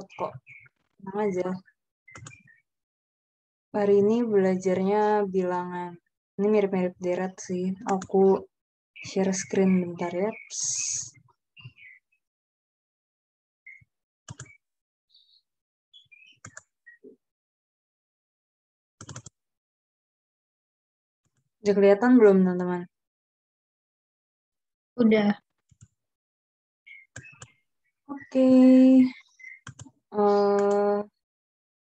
kok. Tenang aja. Hari ini belajarnya bilangan. Ini mirip-mirip deret sih. Aku share screen bentar ya. Psst. Udah kelihatan belum teman-teman? Udah. Oke.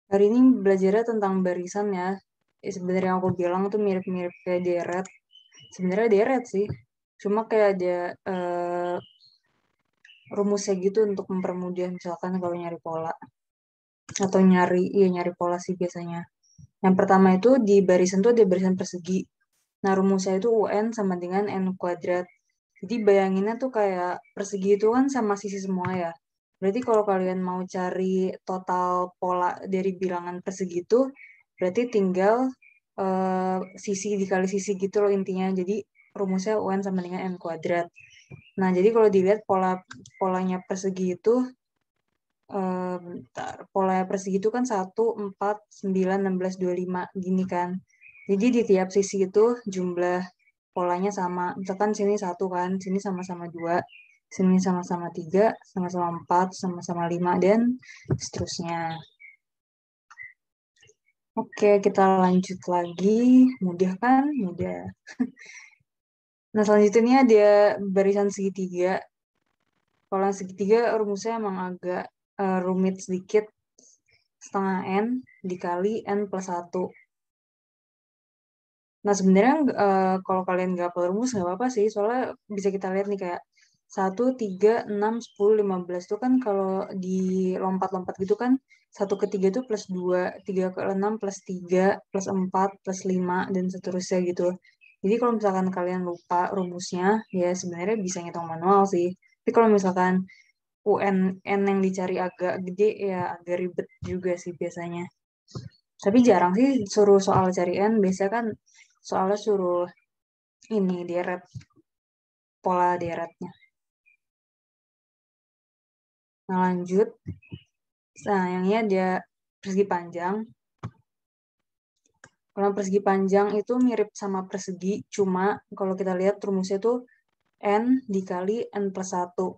Hari ini belajarnya tentang barisan ya. Sebenarnya yang aku bilang tuh mirip-mirip kayak deret. Sebenarnya deret sih. Cuma kayak ada rumusnya gitu untuk mempermudah misalkan kalau nyari pola. Atau nyari pola sih biasanya. Yang pertama itu di barisan tuh ada barisan persegi. Nah, rumusnya itu UN sama dengan N kuadrat. Jadi bayanginnya tuh kayak persegi itu kan sama sisi semua ya. Berarti kalau kalian mau cari total pola dari bilangan persegi itu, berarti tinggal sisi dikali sisi gitu loh intinya. Jadi rumusnya UN sama dengan N kuadrat. Nah, jadi kalau dilihat polanya persegi itu, bentar, pola persegi itu kan 1, 4, 9, 16, 25 gini kan. Jadi di tiap sisi itu jumlah polanya sama. Misalkan sini 1 kan, sini sama-sama 2, sini sama-sama 3, sama-sama 4, sama-sama 5, dan seterusnya. Oke, kita lanjut lagi. Mudah kan? Mudah. Nah, selanjutnya ada barisan segitiga. Kalau yang segitiga rumusnya emang agak rumit sedikit. Setengah N dikali N plus 1. Nah, sebenarnya kalau kalian nggak hafal rumus nggak apa-apa sih. Soalnya bisa kita lihat nih kayak 1, 3, 6, 10, 15 itu kan kalau dilompat-lompat gitu kan 1 ke 3 itu plus 2, 3 ke 6 plus 3, plus 4, plus 5, dan seterusnya gitu. Jadi kalau misalkan kalian lupa rumusnya, ya sebenarnya bisa ngitung manual sih. Tapi kalau misalkan UN N yang dicari agak gede, ya agak ribet juga sih biasanya. Tapi jarang sih suruh soal cari N, biasanya kan soalnya suruh ini deret, pola deretnya. Nah, lanjut. Nah, yang ini ada persegi panjang. Kalau persegi panjang itu mirip sama persegi, cuma kalau kita lihat rumusnya itu N dikali N plus 1.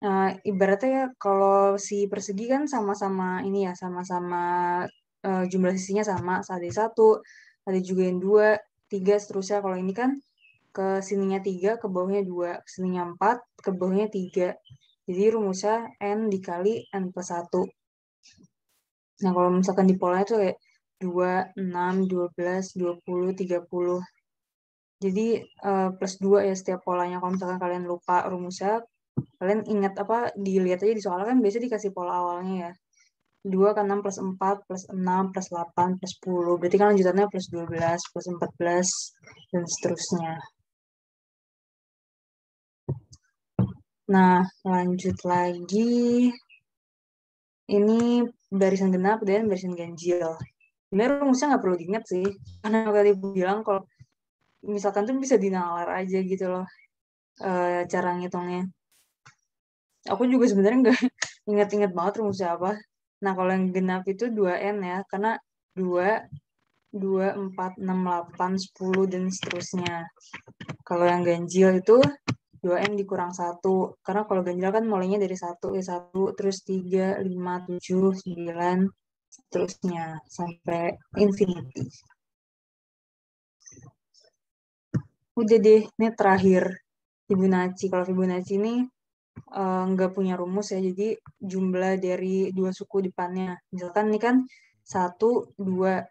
Nah, ibaratnya ya, kalau si persegi kan sama-sama ini ya, sama-sama jumlah sisinya sama. Ada 1, ada juga yang 2, 3, seterusnya. Kalau ini kan ke sininya 3, ke bawahnya 2, ke sininya 4, ke bawahnya 3. Jadi rumusnya N dikali N plus 1. Nah, kalau misalkan di polanya tuh kayak 2, 6, 12, 20, 30. Jadi plus 2 ya setiap polanya. Kalau misalkan kalian lupa rumusnya, kalian ingat apa, dilihat aja di soal kan biasa dikasih pola awalnya ya. 2 ke 6 plus 4, plus 6, plus 8, plus 10. Berarti kan lanjutannya plus 12, plus 14, dan seterusnya. Nah, lanjut lagi. Ini barisan genap dan barisan ganjil. Sebenarnya rumusnya nggak perlu diingat sih. Karena tadi ibu bilang kalau misalkan tuh bisa dinalar aja gitu loh cara ngitungnya. Aku juga sebenarnya nggak ingat-ingat banget rumusnya apa. Nah, kalau yang genap itu 2N ya. Karena 2, 2, 4, 6, 8, 10, dan seterusnya. Kalau yang ganjil itu 2N dikurang 1. Karena kalau ganjil kan mulainya dari 1, ya 1, terus 3, 5, 7, 9, seterusnya. Sampai infinity. Udah deh, ini terakhir Fibonacci. Kalau Fibonacci ini nggak punya rumus ya, jadi jumlah dari dua suku depannya. Misalkan ini kan 1, 2.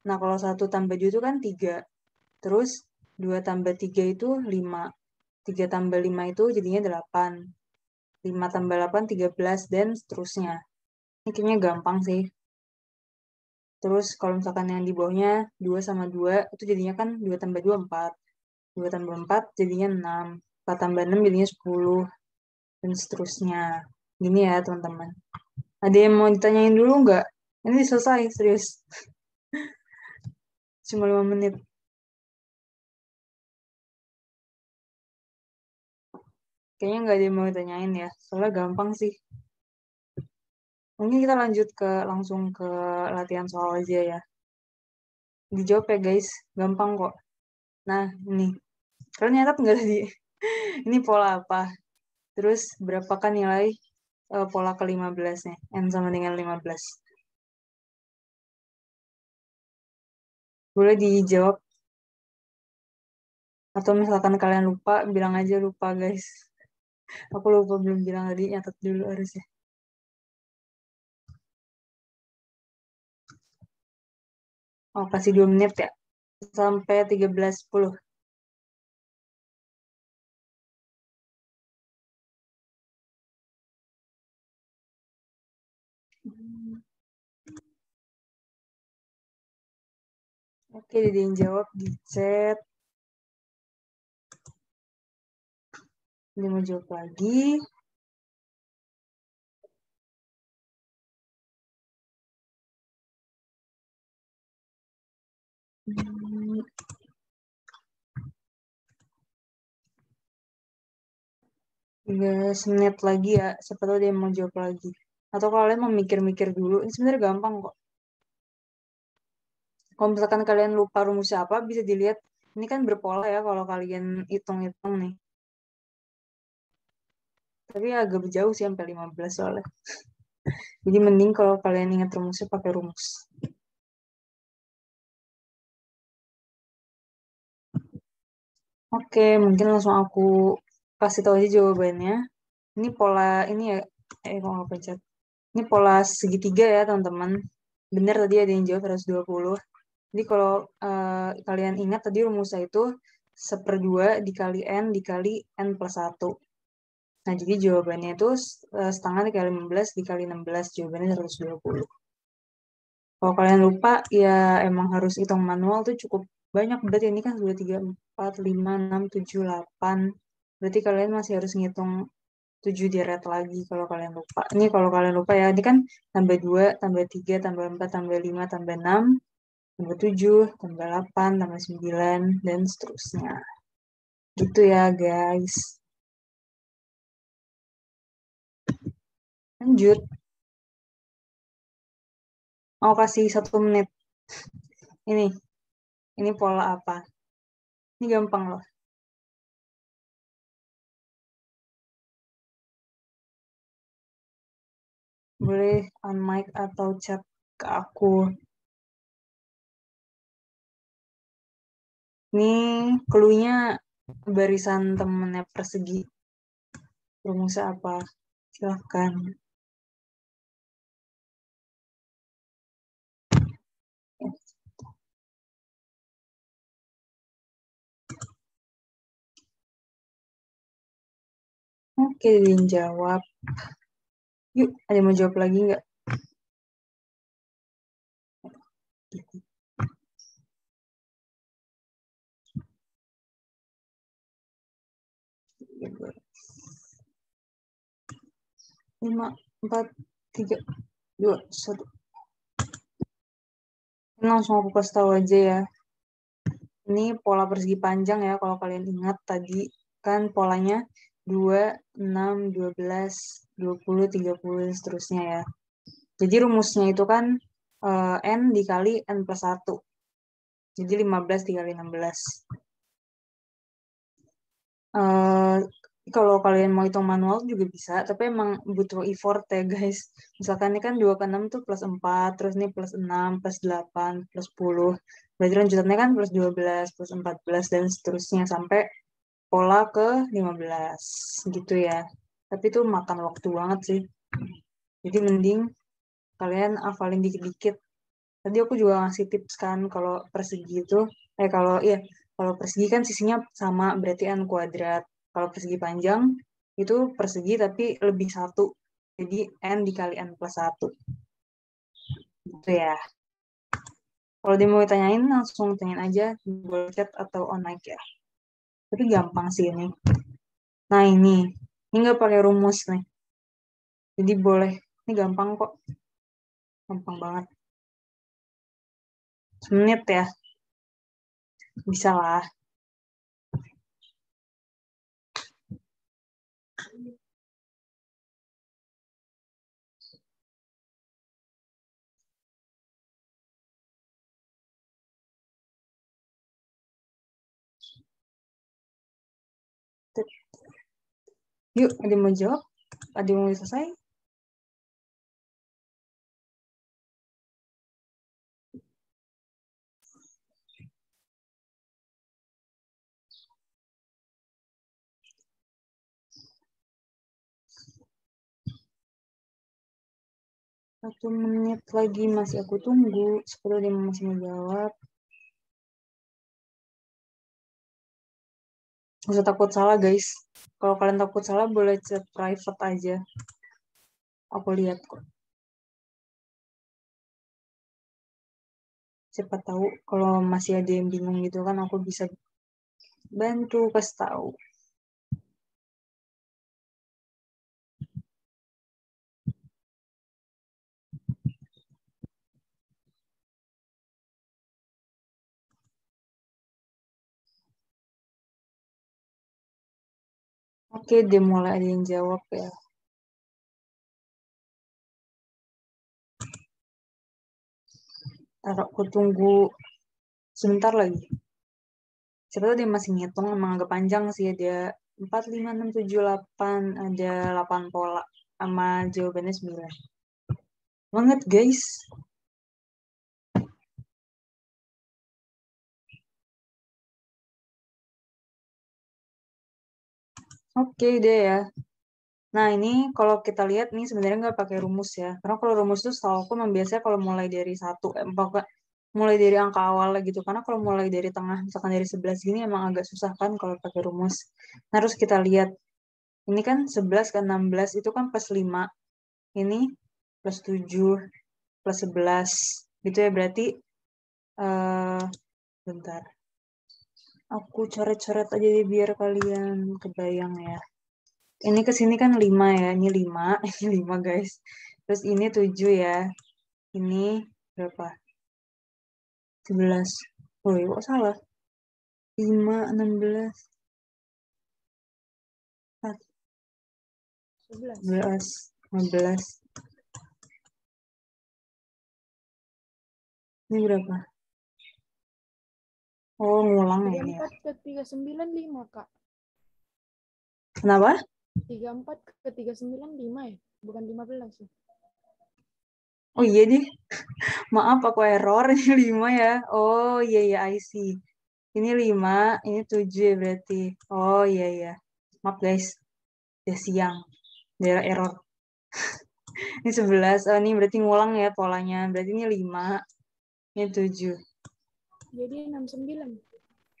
Nah, kalau 1 tambah 2 itu kan 3. Terus 2 tambah 3 itu 5. 3 tambah 5 itu jadinya 8. 5 tambah 8, 13, dan seterusnya. Ini kayaknya gampang sih. Terus kalau misalkan yang di bawahnya 2 sama 2, itu jadinya kan 2 tambah 2, 4. 2 tambah 4 jadinya 6. 4 tambah 6 jadinya 10. Dan seterusnya. Gini ya, teman-teman. Ada yang mau ditanyain dulu nggak? Ini selesai, serius. Cuma 5 menit. Kayaknya nggak ada yang mau ditanyain ya. Soalnya gampang sih. Mungkin kita lanjut langsung ke latihan soal aja ya. Dijawab ya guys, gampang kok. Nah, ini. Kalian nyatet nggak tadi? Ini pola apa? Terus berapakah nilai pola ke-15-nya? N sama dengan 15. Boleh dijawab. Atau misalkan kalian lupa, bilang aja lupa guys. Aku lupa belum bilang tadi, nyatet dulu harusnya. Oh, kasih 2 menit ya. Sampai 13.10. Oke, jadi yang jawab di chat. Dia mau jawab lagi. Hmm, 3 menit lagi ya. Siapa tahu dia mau jawab lagi. Atau kalau kalian mau mikir-mikir dulu. Ini sebenarnya gampang kok. Kalau misalkan kalian lupa rumusnya apa, bisa dilihat. Ini kan berpola ya kalau kalian hitung-hitung nih. Tapi agak jauh sih sampai 15 soalnya. Jadi mending kalau kalian ingat rumusnya pakai rumus. Oke, mungkin langsung aku kasih tahu aja jawabannya. Ini pola ini ya, kok nggak pencet. Ini pola segitiga ya teman-teman. Benar tadi ada yang jawab 120. Jadi kalau kalian ingat tadi rumusnya itu 1/2 dikali N dikali N plus 1. Nah, jadi jawabannya itu setengah dikali 15 dikali 16. Jawabannya 120. Kalau kalian lupa, ya emang harus hitung manual tuh cukup banyak. Berarti ini kan 2, 3, 4, 5, 6, 7, 8. Berarti kalian masih harus ngitung 7 deret lagi kalau kalian lupa. Ini kalau kalian lupa ya, ini kan tambah 2, tambah 3, tambah 4, tambah 5, tambah 6, tambah 7, tambah 8, tambah 9, dan seterusnya. Gitu ya guys. Lanjut. Mau kasih 1 menit. Ini, ini pola apa? Ini gampang loh. Boleh on mic atau chat ke aku. Ini clue-nya barisan temennya persegi. Rumusnya apa? Silahkan. Oke, Din jawab. Yuk, ada yang mau jawab lagi nggak? Lima, empat, tiga, dua, satu. Ini langsung aku kasih tahu aja ya. Ini pola persegi panjang ya, kalau kalian ingat tadi kan polanya 2, 6, 12, 20, 30, dan seterusnya ya. Jadi rumusnya itu kan N dikali N plus 1. Jadi 15 dikali 16. Eh, kalau kalian mau hitung manual juga bisa, tapi emang butuh effort ya guys. Misalkan ini kan 2 ke 6 tuh plus 4, terus ini plus 6, plus 8, plus 10. Berarti lanjutannya kan plus 12, plus 14, dan seterusnya sampai pola ke 15 gitu ya. Tapi itu makan waktu banget sih. Jadi mending kalian hafalin dikit-dikit. Tadi aku juga ngasih tips kan kalau persegi itu, kalau persegi kan sisinya sama berarti n kuadrat. Kalau persegi panjang itu persegi tapi lebih satu. Jadi n dikali n plus satu. Gitu ya. Kalau dia mau tanyain langsung tanyain aja boleh chat atau on mic ya. Tapi gampang sih ini. Nah ini nggak pakai rumus nih. Jadi boleh. Ini gampang kok. Gampang banget. 1 menit ya. Bisa lah. Yuk, ada yang mau jawab? Ada yang mau selesai? Satu menit lagi masih aku tunggu. Sepuluh dia masih mau jawab. Gak usah takut salah, guys. Kalau kalian takut salah, boleh chat private aja. Aku lihat kok. Siapa tahu kalau masih ada yang bingung gitu kan, aku bisa bantu kasih tahu. Oke, dia mulai ada yang jawab ya. Taruh aku tunggu sebentar lagi. Siapa tahu dia masih ngitung, emang agak panjang sih. Ada 4, 5, 6, 7, 8. Ada 8 pola. Sama jawabannya 9. Banget, guys. Oke deh ya. Nah, ini kalau kita lihat nih sebenarnya nggak pakai rumus ya. Karena kalau rumus itu setahu aku memang biasanya kalau mulai dari satu, mulai dari angka awal gitu. Karena kalau mulai dari tengah, misalkan dari 11 gini emang agak susah kan kalau pakai rumus. Nah, harus kita lihat. Ini kan 11 ke 16 itu kan plus 5. Ini plus 7, plus 11. Gitu ya, berarti eh bentar. Aku coret-coret aja deh biar kalian kebayang ya. Ini ke sini kan 5 ya, ini 5, ini 5 guys. Terus ini 7 ya, ini berapa? 11. Oh, kok salah? 5, 16, 11, 15. Ini berapa? Oh, ngulang ya ini ya. 34 ke 39 5, Kak. Kenapa? 34 ke 39 5 ya? Bukan 15 ya? Oh iya deh, maaf aku error, ini 5 ya. Oh iya iya, I see. Ini 5, ini 7 ya berarti. Oh iya iya. Maaf guys, udah siang. Daerah error. Ini 11, oh, ini berarti ngulang ya polanya. Berarti ini 5, ini 7. Jadi 69.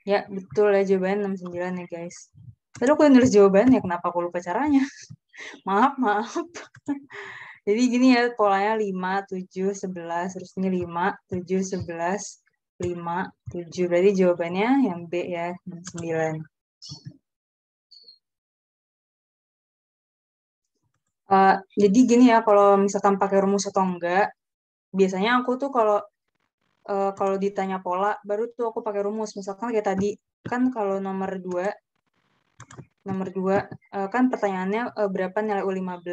Ya, betul ya jawabannya 69 ya guys. Tadi aku nulis jawabannya, kenapa aku lupa caranya? Maaf, maaf. Jadi gini ya, polanya 5, 7, 11. Terus ini 5, 7, 11, 5, 7. Berarti jawabannya yang B ya, 69. Jadi gini ya, kalau misalkan pakai rumus atau enggak, biasanya aku tuh kalau ditanya pola, baru tuh aku pakai rumus. Misalkan kayak tadi, kan kalau nomor dua kan pertanyaannya berapa nilai U15,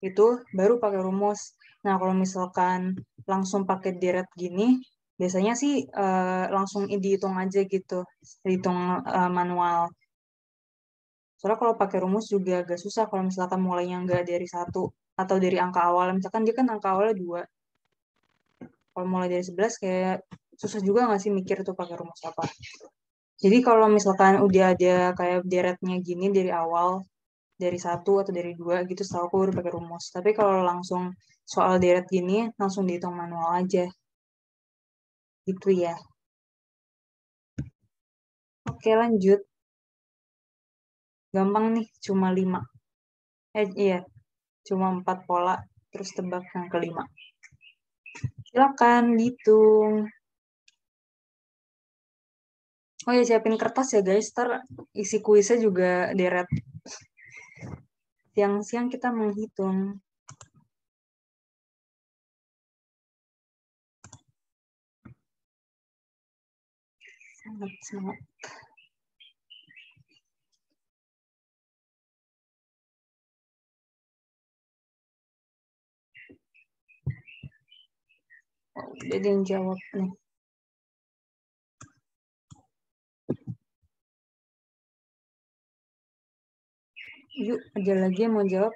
itu baru pakai rumus. Nah, kalau misalkan langsung pakai deret gini, biasanya sih langsung dihitung aja gitu, dihitung manual. Soalnya kalau pakai rumus juga agak susah kalau misalkan mulainya nggak dari satu atau dari angka awal. Misalkan dia kan angka awalnya 2. Kalau mulai dari 11 kayak susah juga nggak sih mikir tuh pakai rumus apa. Jadi kalau misalkan udah ada kayak deretnya gini dari awal, dari satu atau dari 2 gitu, setahu aku udah pakai rumus. Tapi kalau langsung soal deret gini, langsung dihitung manual aja. Gitu ya. Oke, lanjut. Gampang nih, cuma 5. Iya, cuma 4 pola, terus tebak yang kelima. Silakan dihitung. Oh ya, siapin kertas ya guys, ntar isi kuisnya juga deret. Siang-siang kita menghitung. Sangat semangat. Oh, udah ada yang jawab nih. Yuk, ada lagi yang mau jawab?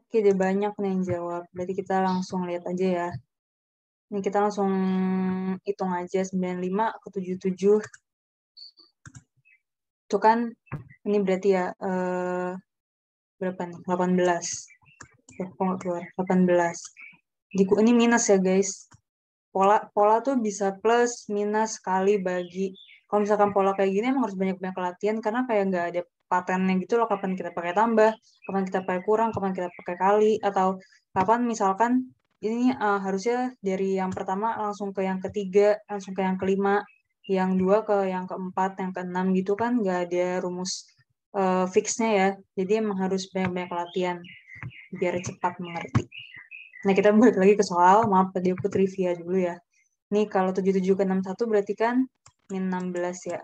Oke, deh banyak nih yang jawab. Berarti kita langsung lihat aja ya. Ini kita langsung hitung aja 95 ke 77. Itu kan ini berarti ya berapa nih? 18. Kok nggak keluar? 18. Ini minus ya guys. Pola tuh bisa plus, minus, kali, bagi. Kalau misalkan pola kayak gini emang harus banyak-banyak latihan karena kayak nggak ada patennya gitu loh, kapan kita pakai tambah, kapan kita pakai kurang, kapan kita pakai kali, atau kapan misalkan ini harusnya dari yang pertama langsung ke yang ketiga, langsung ke yang kelima, yang dua ke yang keempat, yang keenam gitu kan nggak ada rumus fixnya ya. Jadi emang harus banyak-banyak latihan biar cepat mengerti. Nah, kita balik lagi ke soal. Maaf, tadi aku trivia dulu ya. Nih, kalau 77 ke 61 berarti kan min 16 ya.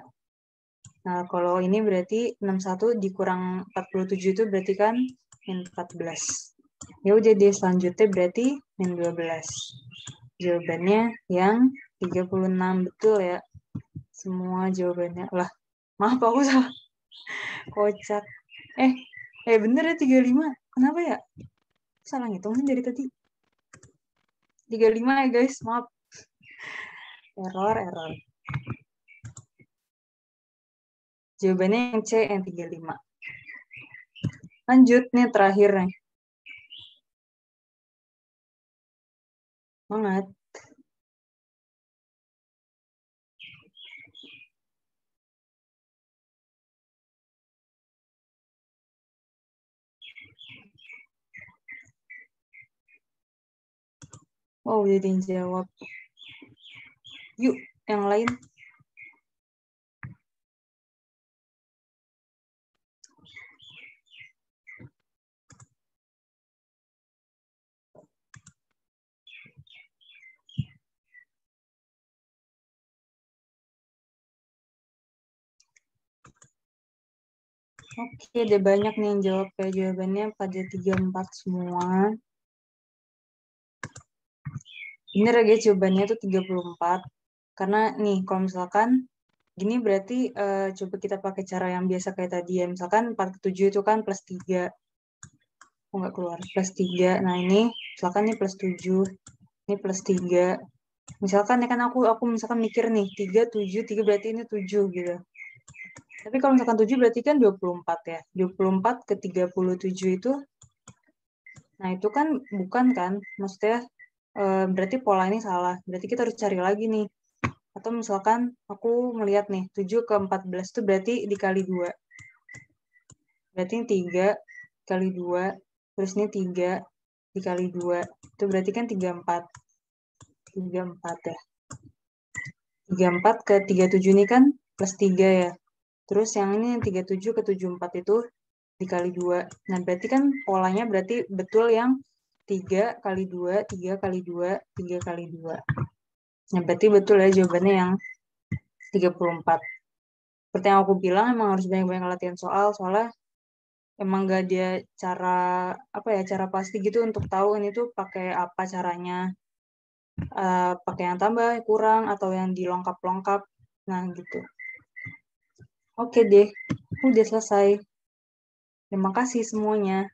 Nah, kalau ini berarti 61 dikurang 47 itu berarti kan min 14. Ya udah deh, selanjutnya berarti min 12. Jawabannya yang 36. Betul ya. Semua jawabannya. Lah, maaf aku salah. Kocak. Bener ya 35. Kenapa ya? Salah ngitung sih dari tadi. 35 ya guys, maaf. Error. Jawabannya yang C, yang 35. Lanjut nih terakhir nih. Semangat. Oh, udah dijawab. Yuk, yang lain. Oke, ada banyak nih yang jawab ya. Jawabannya pada 34 semua. Bener ya guys, jawabannya tuh 34. Karena nih, kalau misalkan gini berarti coba kita pakai cara yang biasa kayak tadi ya. Misalkan 4 ke 7 itu kan plus 3. Oh, nggak keluar. Plus 3. Nah, ini misalkan ini plus 7. Ini plus 3. Misalkan ya kan aku misalkan mikir nih, 3, 7, 3 berarti ini 7 gitu. Tapi kalau misalkan 7 berarti kan 24 ya. 24 ke 37 itu, nah itu kan bukan kan, maksudnya berarti pola ini salah. Berarti kita harus cari lagi nih. Atau misalkan aku melihat nih, 7 ke 14 itu berarti dikali 2. Berarti ini 3 kali 2, terus ini 3 dikali 2. Itu berarti kan 34. 34 ya. 34 ke 37 ini kan plus 3 ya. Terus yang ini yang 37 ke 74 itu dikali 2. Nah, berarti kan polanya berarti betul yang 3 kali 2, 3 kali 2, 3 kali 2. Nah, berarti betul ya jawabannya yang 34. Seperti yang aku bilang, emang harus banyak-banyak latihan soalnya emang gak ada cara pasti gitu untuk tahu ini tuh pakai apa caranya. Pakai yang tambah, kurang, atau yang dilengkap-lengkap. Nah, gitu. Oke deh, udah selesai. Terima kasih semuanya.